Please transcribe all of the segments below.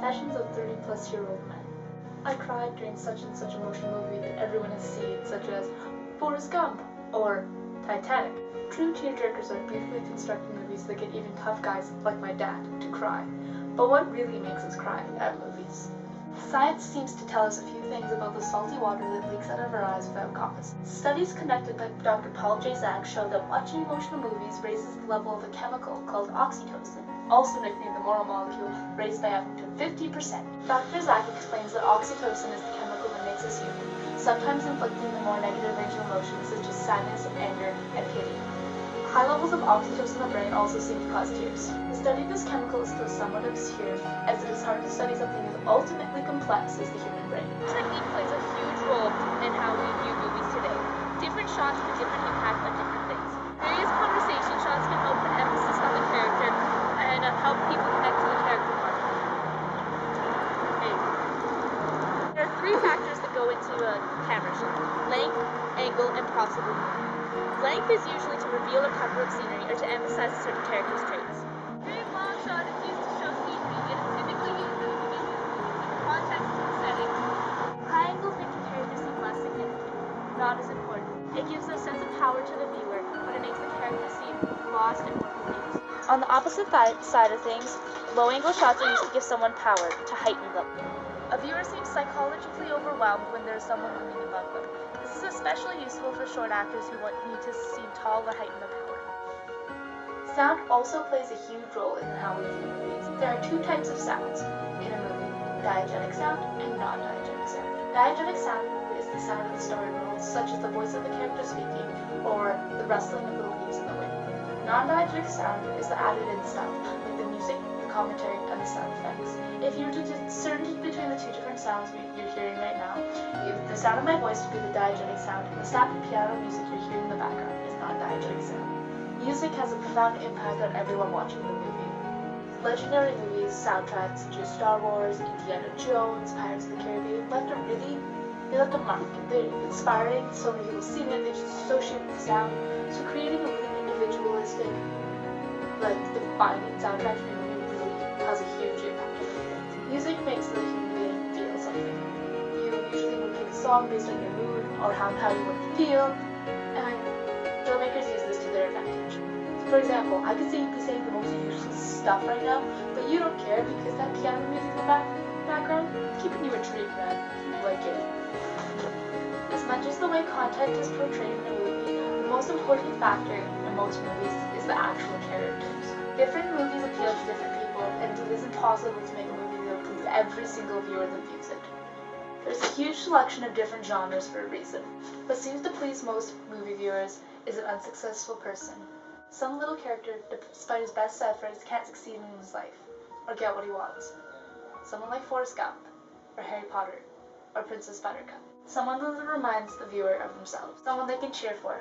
confessions of 30-plus-year-old men. I cried during such and such emotional movie that everyone has seen, such as Forrest Gump or Titanic. True tearjerkers are beautifully constructed movies that get even tough guys like my dad to cry. But what really makes us cry at movies? Science seems to tell us a few things about the salty water that leaks out of our eyes without cause. Studies conducted by Dr. Paul J. Zak show that watching emotional movies raises the level of a chemical called oxytocin, also nicknamed the moral molecule, raised by up to 50%. Dr. Zak explains that oxytocin is the chemical that makes us human, sometimes inflicting the more negative range of emotions such as sadness, anger, and pity. High levels of oxytocin in the brain also seem to cause tears. The study of this chemical is still somewhat obscure, as it is hard to study something as ultimately complex as the human brain. Technique plays a huge role in how we view movies today. Different shots have a different impact on different things. Various conversation shots can help put emphasis on the character and help people connect to the character more. There are three factors that go into a camera shot: length, angle, and possibly more. Length is usually to reveal or cover up scenery or to emphasize a certain character's traits. A very long shot is used to show scenery. It is typically used to give the context to the setting. High angles make the character seem less significant, not as important. It gives a sense of power to the viewer, but it makes the character seem lost and more confused. On the opposite side of things, low-angle shots are used to give someone power, to heighten them. A viewer seems psychologically overwhelmed when there is someone looming above them. This is especially useful for short actors who need to seem tall or heighten their power. Sound also plays a huge role in how we view movies. There are two types of sounds in a movie: diegetic sound and non-diegetic sound. Diegetic sound is the sound of the story world, such as the voice of the character speaking or the rustling of the leaves in the wind. Non-diegetic sound is the added-in stuff, like the music, the commentary, and the sound effects. If you were to discern between the two different sounds you're hearing right now, the sound of my voice would be the diegetic sound, and the snap of piano music you're hearing in the background is non-diegetic sound. Music has a profound impact on everyone watching the movie. Legendary movies, soundtracks such as Star Wars, Indiana Jones, Pirates of the Caribbean left a mark. They're inspiring, so many people sing it, they just associate with the sound. So creating a really individualistic, defining soundtrack for your movie really has a huge impact. Music makes the human being feel something. You usually will pick a song based on your mood or how you want to feel, and filmmakers use this to their advantage. For example, I could be saying the most useless stuff right now, but you don't care because that piano music in the background is keeping you intrigued, man. You like it. As much as the way content is portrayed in a movie, the most important factor in most movies is the actual characters. Different movies appeal to different people, and it is impossible to make a movie that please every single viewer that views it. There's a huge selection of different genres for a reason. What seems to please most movie viewers is an unsuccessful person. Some little character, despite his best efforts, can't succeed in his life, or get what he wants. Someone like Forrest Gump, or Harry Potter, or Princess Buttercup. Someone that reminds the viewer of themselves. Someone they can cheer for.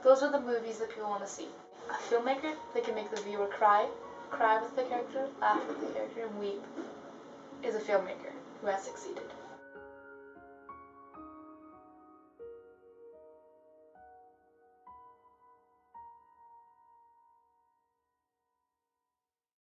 Those are the movies that people want to see. A filmmaker that can make the viewer cry with the character, laugh with the character, and weep, is a filmmaker who has succeeded.